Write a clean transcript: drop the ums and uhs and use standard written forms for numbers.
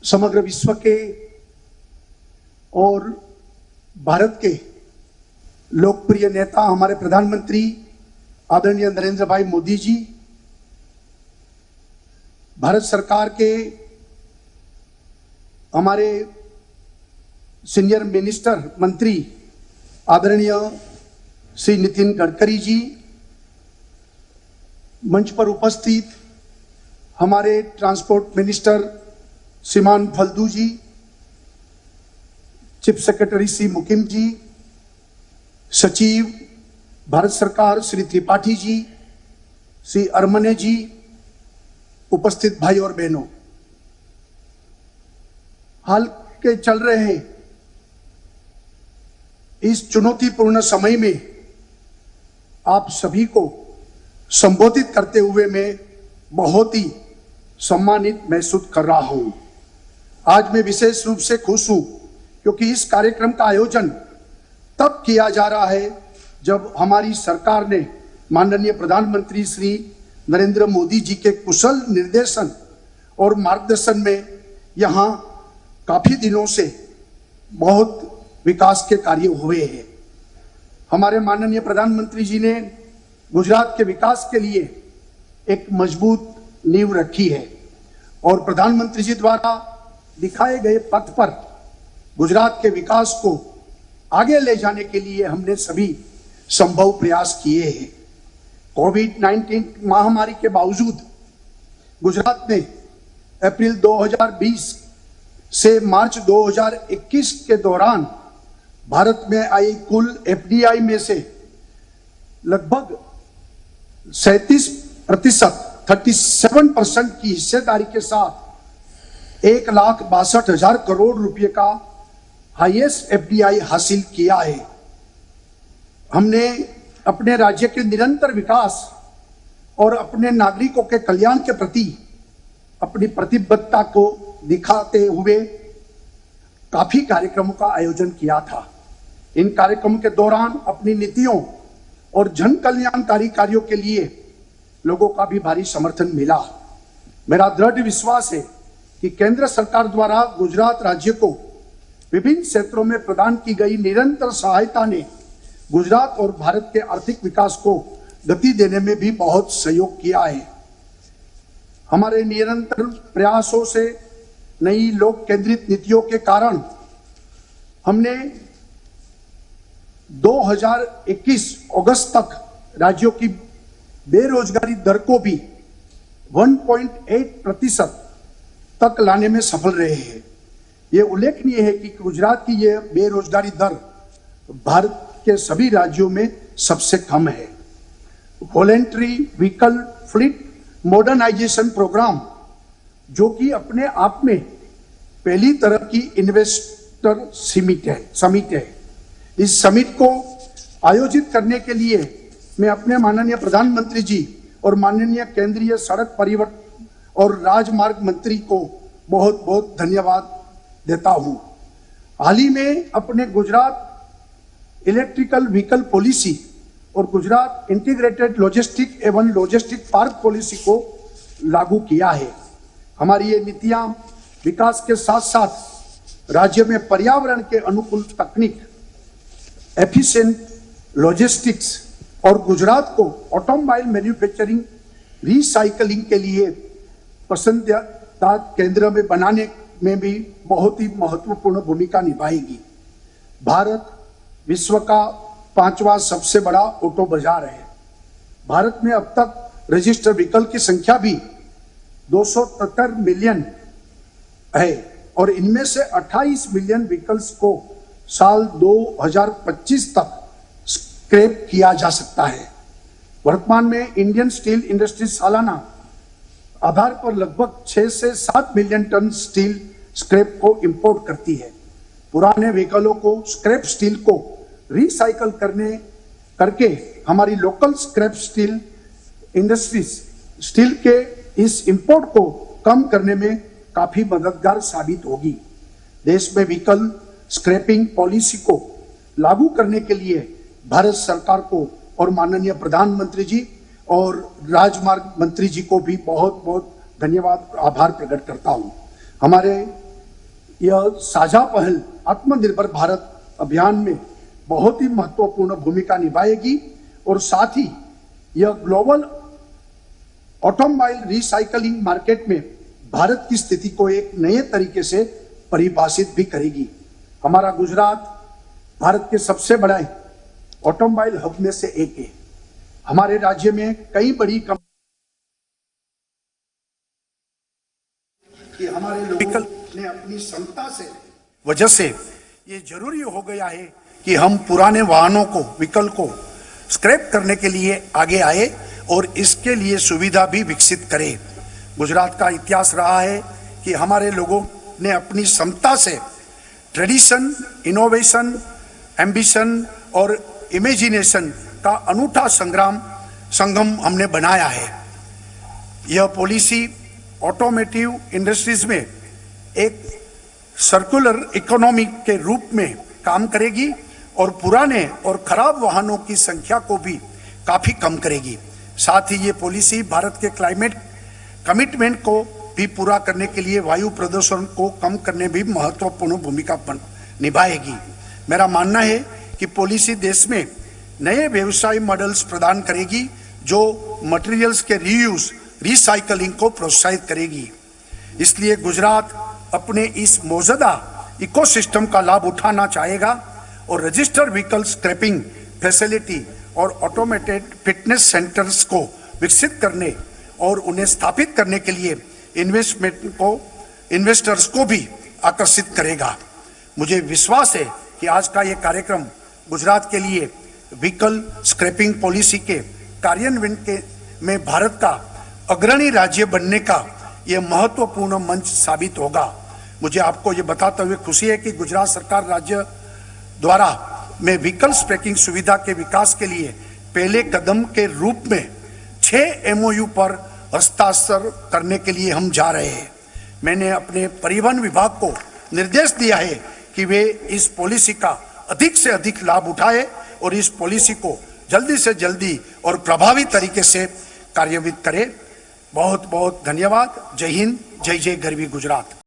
समग्र विश्व के और भारत के लोकप्रिय नेता हमारे प्रधानमंत्री आदरणीय नरेंद्र भाई मोदी जी, भारत सरकार के हमारे सीनियर मिनिस्टर मंत्री आदरणीय श्री नितिन गडकरी जी, मंच पर उपस्थित हमारे ट्रांसपोर्ट मिनिस्टर श्रीमान फल्दू जी, चीफ सेक्रेटरी श्री मुकिम जी, सचिव भारत सरकार श्री त्रिपाठी जी, श्री अरमने जी, उपस्थित भाई और बहनों, हाल के चल रहे इस चुनौतीपूर्ण समय में आप सभी को संबोधित करते हुए मैं बहुत ही सम्मानित महसूस कर रहा हूं। आज मैं विशेष रूप से खुश हूं क्योंकि इस कार्यक्रम का आयोजन तब किया जा रहा है जब हमारी सरकार ने माननीय प्रधानमंत्री श्री नरेंद्र मोदी जी के कुशल निर्देशन और मार्गदर्शन में यहाँ काफी दिनों से बहुत विकास के कार्य हुए हैं। हमारे माननीय प्रधानमंत्री जी ने गुजरात के विकास के लिए एक मजबूत नींव रखी है और प्रधानमंत्री जी द्वारा दिखाए गए पथ पर गुजरात के विकास को आगे ले जाने के लिए हमने सभी संभव प्रयास किए हैं। कोविड-19 महामारी के बावजूद गुजरात ने अप्रैल 2020 से मार्च 2021 के दौरान भारत में आई कुल एफडीआई में से लगभग 37% की हिस्सेदारी के साथ 1,62,000 करोड़ रुपए का हाईएस्ट एफडीआई हासिल किया है। हमने अपने राज्य के निरंतर विकास और अपने नागरिकों के कल्याण के प्रति अपनी प्रतिबद्धता को दिखाते हुए काफी कार्यक्रमों का आयोजन किया था। इन कार्यक्रमों के दौरान अपनी नीतियों और जन कल्याणकारी कार्यों के लिए लोगों का भी भारी समर्थन मिला। मेरा दृढ़ विश्वास है कि केंद्र सरकार द्वारा गुजरात राज्य को विभिन्न क्षेत्रों में प्रदान की गई निरंतर सहायता ने गुजरात और भारत के आर्थिक विकास को गति देने में भी बहुत सहयोग किया है। हमारे निरंतर प्रयासों से नई लोक केंद्रित नीतियों के कारण हमने 2021 अगस्त तक राज्यों की बेरोजगारी दर को भी 1.8% तक लाने में सफल रहे हैं। ये उल्लेखनीय है कि गुजरात की ये बेरोजगारी दर भारत के सभी राज्यों में सबसे कम है। Voluntary vehicle fleet modernisation programme, जो कि अपने आप में पहली तरह की इन्वेस्टर समिट है। इस समिट को आयोजित करने के लिए मैं अपने माननीय प्रधानमंत्री जी और माननीय केंद्रीय सड़क परिवहन और राजमार्ग मंत्री को बहुत बहुत धन्यवाद देता हूं। हाल ही में अपने गुजरात इलेक्ट्रिकल व्हीकल पॉलिसी और गुजरात इंटीग्रेटेड लॉजिस्टिक एवं लॉजिस्टिक पार्क पॉलिसी को लागू किया है। हमारी ये नीतियां विकास के साथ साथ राज्य में पर्यावरण के अनुकूल तकनीक, एफिशिएंट लॉजिस्टिक्स और गुजरात को ऑटोमोबाइल मैन्युफैक्चरिंग रिसाइकलिंग के लिए पसंदीदा केंद्र में बनाने में भी बहुत ही महत्वपूर्ण भूमिका निभाएगी। भारत विश्व का 5वां सबसे बड़ा ऑटो बाजार है। भारत में अब तक रजिस्टर्ड व्हीकल की संख्या भी 273 मिलियन है और इनमें से 28 मिलियन व्हीकल्स को साल 2025 तक स्क्रैप किया जा सकता है। वर्तमान में इंडियन स्टील इंडस्ट्री सालाना आधार पर लगभग 6 से 7 मिलियन टन स्टील स्क्रैप को इंपोर्ट करती है। पुराने व्हीकलों को स्क्रैप स्टील को रिसाइकल करके हमारी local scrap steel industries steel के इस इंपोर्ट को कम करने में काफी मददगार साबित होगी। देश में व्हीकल स्क्रैपिंग पॉलिसी को लागू करने के लिए भारत सरकार को और माननीय प्रधानमंत्री जी और राजमार्ग मंत्री जी को भी बहुत बहुत धन्यवाद आभार प्रकट करता हूं। हमारे यह साझा पहल आत्मनिर्भर भारत अभियान में बहुत ही महत्वपूर्ण भूमिका निभाएगी और साथ ही यह ग्लोबल ऑटोमोबाइल रिसाइकलिंग मार्केट में भारत की स्थिति को एक नए तरीके से परिभाषित भी करेगी। हमारा गुजरात भारत के सबसे बड़ा ऑटोमोबाइल हब में से एक है। हमारे राज्य में कई बड़ी कि हमारे लोगों ने अपनी क्षमता से वजह से ये जरूरी हो गया है कि हम पुराने वाहनों को व्हीकल को स्क्रैप करने के लिए आगे आए और इसके लिए सुविधा भी विकसित करें। गुजरात का इतिहास रहा है कि हमारे लोगों ने अपनी क्षमता से ट्रेडिशन, इनोवेशन, एम्बिशन और इमेजिनेशन का अनूठा संगम हमने बनाया है। यह पॉलिसी ऑटोमोटिव इंडस्ट्रीज में एक सर्कुलर इकोनॉमी के रूप में काम करेगी और पुराने और खराब वाहनों की संख्या को भी काफी कम करेगी। साथ ही ये पॉलिसी भारत के क्लाइमेट कमिटमेंट को भी पूरा करने के लिए वायु प्रदूषण को कम करने में भी महत्वपूर्ण भूमिका निभाएगी। मेरा मानना है कि पॉलिसी देश में नए व्यवसाय मॉडल्स प्रदान करेगी जो मटेरियल्स के रीयूज, रिसाइकलिंग को प्रोत्साहित करेगी। इसलिए गुजरात अपने इस मौजूदा इकोसिस्टम का लाभ उठाना चाहेगा और रजिस्टर्ड व्हीकल स्क्रैपिंग फैसिलिटी और ऑटोमेटेड फिटनेस सेंटर्स को विकसित करने और उन्हें स्थापित करने के लिए इन्वेस्टर्स को भी आकर्षित करेगा। मुझे विश्वास है कि आज का ये कार्यक्रम गुजरात के लिए व्हीकल स्क्रैपिंग पॉलिसी के कार्यान्वयन में भारत का अग्रणी राज्य बनने का यह महत्वपूर्ण मंच साबित होगा। मुझे आपको ये बताते हुए खुशी है कि गुजरात सरकार राज्य द्वारा में व्हीकल स्क्रैपिंग सुविधा के विकास के लिए पहले कदम के रूप में 6 MOU पर हस्ताक्षर करने के लिए हम जा रहे हैं। मैंने अपने परिवहन विभाग को निर्देश दिया है कि वे इस पॉलिसी का अधिक से अधिक लाभ उठाए और इस पॉलिसी को जल्दी से जल्दी और प्रभावी तरीके से कार्यान्वित करें। बहुत बहुत धन्यवाद। जय हिंद, जय जय गरवी गुजरात।